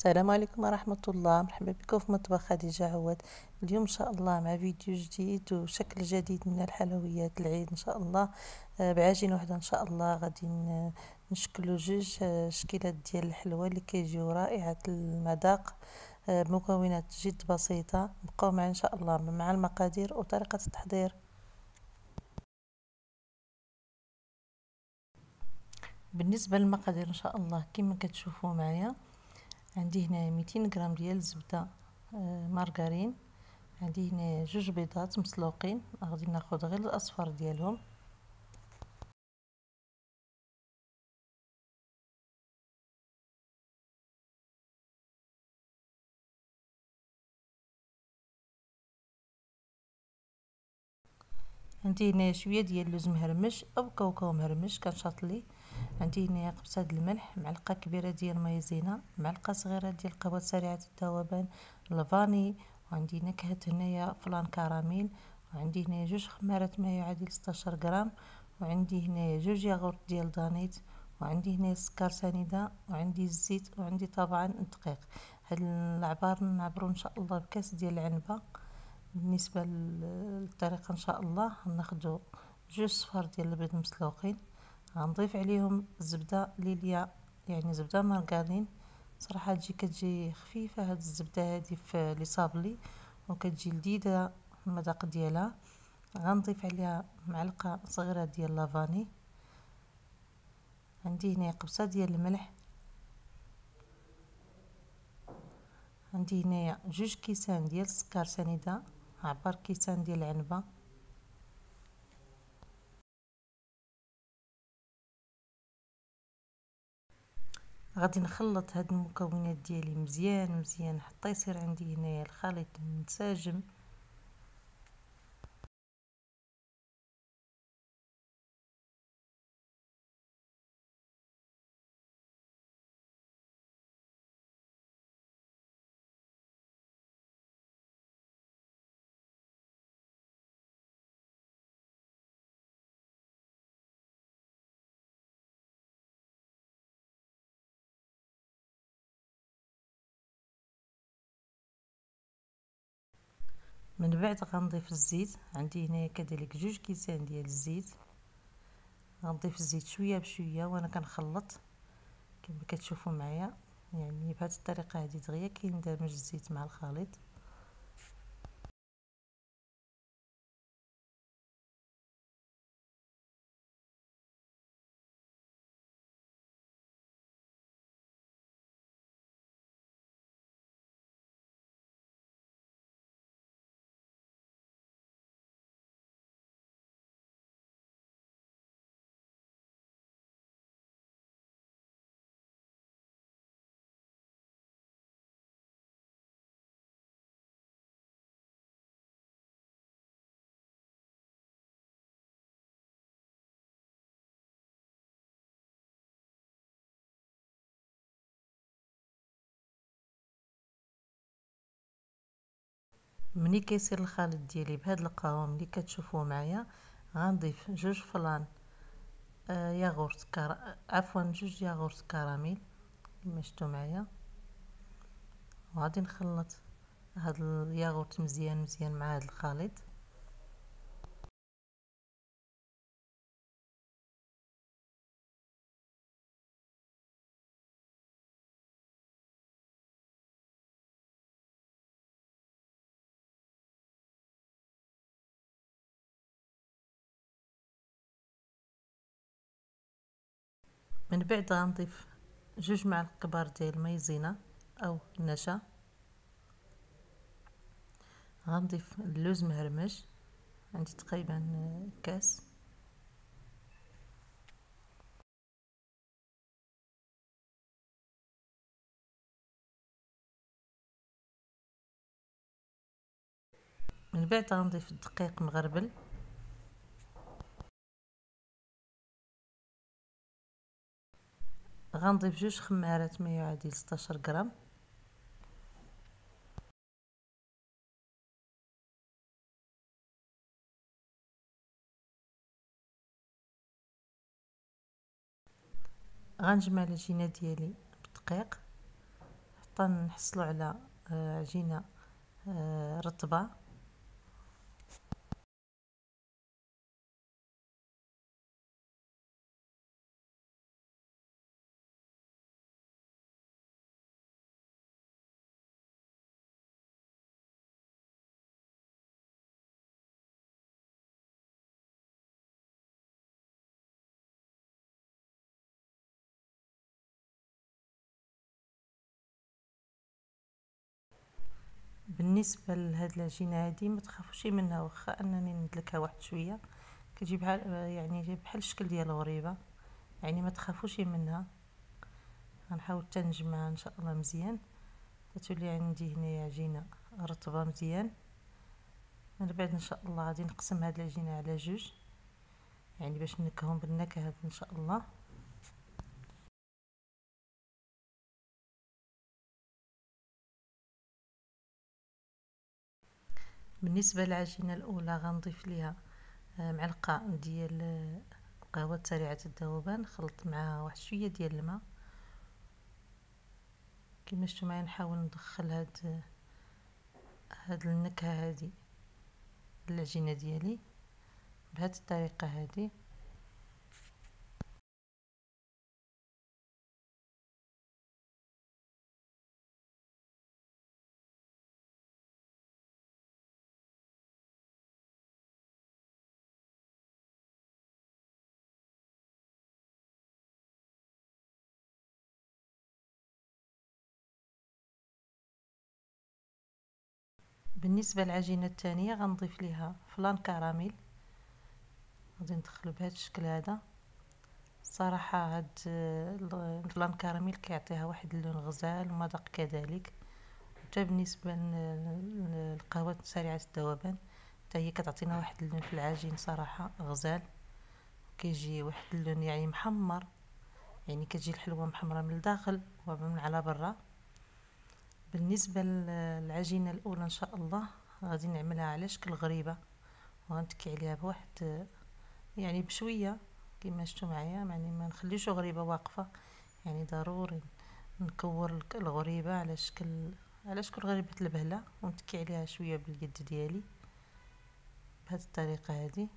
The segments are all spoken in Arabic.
السلام عليكم ورحمة الله. مرحبا بكم في مطبخ خديجة عواد. اليوم إن شاء الله مع فيديو جديد وشكل جديد من الحلويات العيد إن شاء الله. بعجين واحدة إن شاء الله غادي نشكلوا جوج شكيلات ديال الحلوى اللي كيجيو رائعة المذاق بمكونات جد بسيطة. بقاو معنا إن شاء الله مع المقادير وطريقة التحضير. بالنسبة للمقادير إن شاء الله كما كتشوفوا معايا، عندي هنا 200 غرام ديال الزبده مارغرين، عندي هنا جوج بيضات مسلوقين، غادي ناخذ غير الاصفر ديالهم، عندي هنا شويه ديال اللوز مهرمش او كاوكاو مهرمش كنشاطلي، عندي هنا قبصه د الملح، معلقه كبيره ديال مايزينا، معلقه صغيره ديال القهوه سريعه الذوبان، الفاني، وعندي نكهه هنايا فلان كراميل، وعندي هنا جوج خمارات ما يعادل 16 غرام، وعندي هنا جوج ياغورت ديال دانيت، وعندي هنا السكر سنيده، وعندي الزيت، وعندي طبعا الدقيق. هاد العبار نعبرو ان شاء الله بكاس ديال العنبه. بالنسبه للطريقه ان شاء الله ناخذ جوج صفار ديال البيض مسلوقين، غنضيف عليهم الزبده ليليا يعني زبده مارغرين، صراحه كتجي خفيفه هاد الزبده هادي في لي صابلي وكتجي لذيذه المذاق ديالها. غنضيف عليها معلقه صغيره ديال لافاني، عندي هنا قبصه ديال الملح، عندي هنايا جوج كيسان ديال السكر سنيده عبر كيسان ديال العنبه، غادي نخلط هاد المكونات ديالي مزيان مزيان حتى يصير عندي هنايا الخليط منسجم. من بعد غنضيف الزيت، عندي هنايا كذلك جوج كيسان ديال الزيت، غنضيف الزيت شويه بشويه وانا كنخلط كما كتشوفوا معايا، يعني بهذه الطريقه هذه دغيا كيندمج الزيت مع الخليط. ملي كيصير الخليط ديالي بهذا القوام اللي كتشوفوه معايا، غنضيف جوج فلان ياغورت عفوا جوج ياغورت كراميل كما شفتوا معايا، وغادي نخلط هاد الياغورت مزيان مزيان مع هاد الخليط. من بعد غنضيف جوج معالق كبار ديال المايزينا او النشا، غنضيف اللوز مهرمش، عندي تقريبا كاس، من بعد غنضيف الدقيق مغربل، غنضيف جوج خمارات ما يعادل 16 غرام، غنجمع العجينه ديالي بالدقيق حتى نحصلوا على عجينة رطبة. بالنسبه لهاد العجينه هادي ما تخافوش منها، واخا انني ندلكها واحد شويه كتجي بحال يعني بحال الشكل ديال الغريبه، يعني ما تخافوش منها. غنحاول حتى نجمعها ان شاء الله مزيان تتولي عندي هنايا عجينه رطبه مزيان. من بعد ان شاء الله غادي نقسم هاد العجينه على جوج، يعني باش نكههم بالنكهه ان شاء الله. بالنسبه للعجينه الاولى غنضيف ليها معلقه ديال القهوه سريعه الذوبان، خلط معها واحد شويه ديال الماء. كما شفتوا معايا نحاول ندخل هاد النكهه هادي العجينه ديالي بهذه الطريقه هذه. بالنسبه للعجينه الثانيه غنضيف ليها فلان كراميل، غادي ندخلو بهذا الشكل هذا. صراحه هاد الفلان كراميل كيعطيها واحد اللون غزال ومذاق كذلك. حتى بالنسبه للقهوه سريعه الذوبان حتى هي كتعطينا واحد اللون في العجين صراحه غزال، كيجي واحد اللون يعني محمر، يعني كتجي الحلوه محمره من الداخل ومن على برا. بالنسبه للعجينه الاولى ان شاء الله غادي نعملها على شكل غريبه، وغنتكي عليها بواحد يعني بشويه كما شفتوا معايا، يعني ما نخليوش غريبه واقفه، يعني ضروري نكور الغريبه على شكل غريبه البهله، ونتكي عليها شويه باليد ديالي بهذه الطريقه هذه.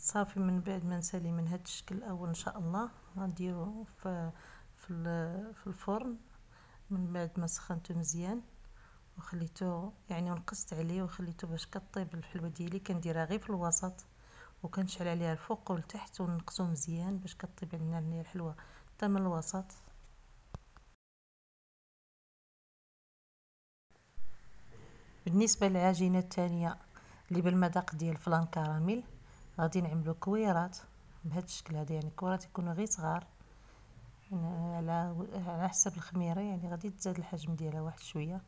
صافي من بعد ما نسالي من هذا الشكل الاول ان شاء الله غنديرو في الفرن. من بعد ما سخنته مزيان وخليته يعني ونقصت عليه وخليته باش كطيب الحلوه ديالي، كنديرها غير في الوسط وكنشعل عليها الفوق والتحت ونقصو مزيان باش كطيب عندنا الحلوه حتى من الوسط. بالنسبه للعجينه الثانيه اللي بالمذاق ديال فلان كراميل غادي نعملو كويرات بهذا الشكل هذا، يعني كويرات يكونوا غير صغار على حسب الخميره، يعني غادي تزاد الحجم ديالها واحد شويه.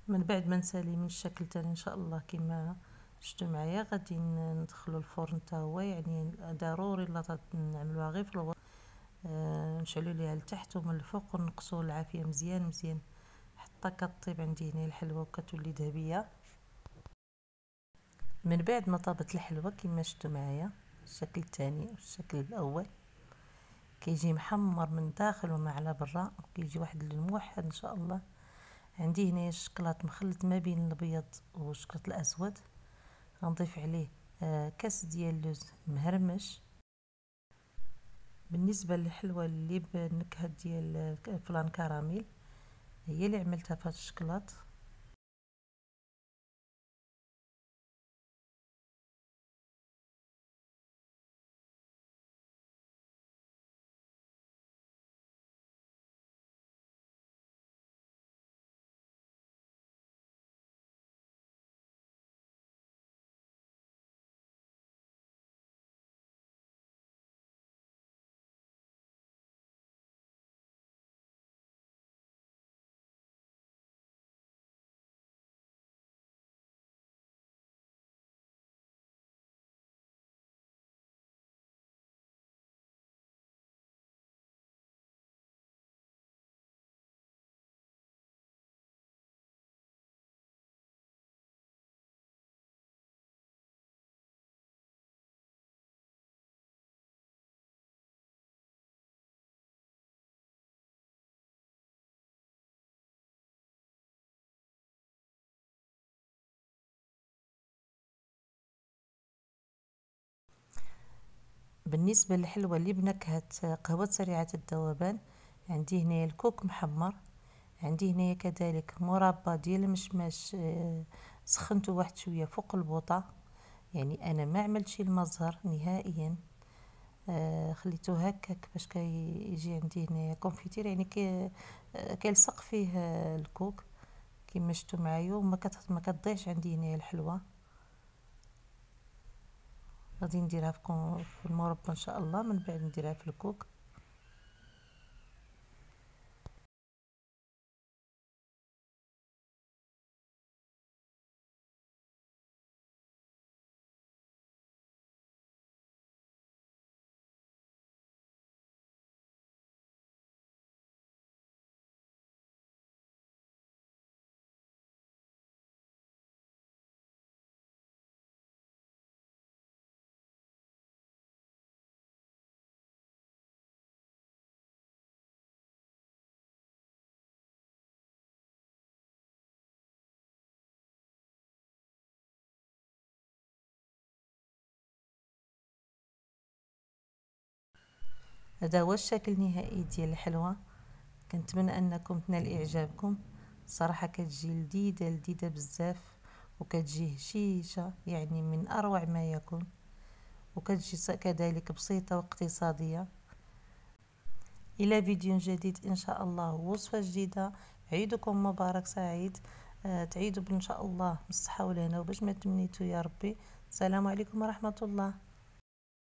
من بعد ما نسالي من الشكل تاني ان شاء الله كما شفتوا معايا غادي ندخلوا الفرن حتى هو، يعني ضروري لا نعملوها غير في الوسط، نشعلوا ليها لتحت ومن الفوق ونقصوا العافيه مزيان مزيان حتى كطيب عندي هنا الحلوه وكتولي ذهبيه. من بعد ما طابت الحلوه كما شفتوا معايا الشكل الثاني والشكل الاول كيجي محمر من داخل وما على برا، وكيجي واحد اللون موحد ان شاء الله. عندي هنا الشكلاط مخلط ما بين الابيض والشكلاط الاسود، غنضيف عليه كاس ديال اللوز مهرمش. بالنسبه للحلوه اللي بنكهه ديال فلان كراميل هي اللي عملتها في هذا الشكلاط. بالنسبه للحلوه اللي بنكهه قهوه سريعه الذوبان عندي هنا الكوك محمر، عندي هنا كذلك مربى ديال المشماش سخنته واحد شويه فوق البوطه، يعني انا ما عملتش المزهر نهائيا، خليته هكاك باش كيجي عندي هنا كونفيتير، يعني كيلصق فيه الكوك كما شفتوا معايا وما كتضيعش عندي هنا الحلوه. غادي نديرها في المربى ان شاء الله، من بعد نديرها في الكوك. هذا هو الشكل النهائي ديال الحلوه، كنتمنى انكم تنال اعجابكم. صراحه كتجي لذيذه لذيذه بزاف وكتجي هشيشه، يعني من اروع ما يكون، وكتجي كذلك بسيطه واقتصاديه. الى فيديو جديد ان شاء الله ووصفه جديده. عيدكم مبارك سعيد، تعيدوا ان شاء الله بالصحه والهنا وباش ما تمنيتوا يا ربي. السلام عليكم ورحمه الله.